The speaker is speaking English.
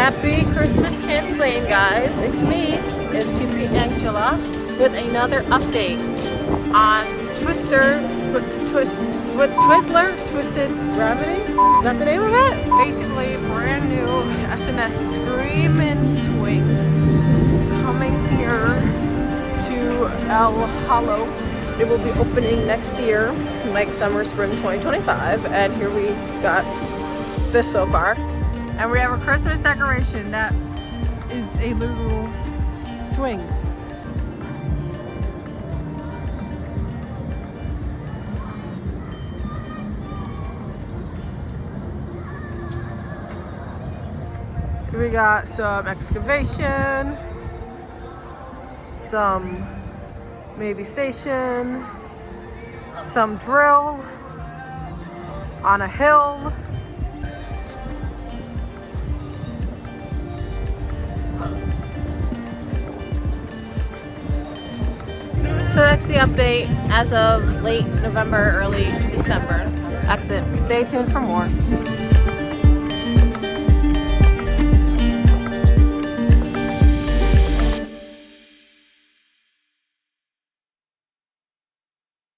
Happy Christmas, Candylane, guys. It's me, it's GP Angela, with another update on Twizzlers Twisted Gravity. Is that the name of it? Basically, brand new SNS Screamin Swing coming here to El Hollow. It will be opening next year, like summer, spring 2025, and here we got this so far. And we have a Christmas decoration that is a little swing. We got some excavation, some maybe station, some drill on a hill. So that's the update as of late November, early December. Exit. Stay tuned for more.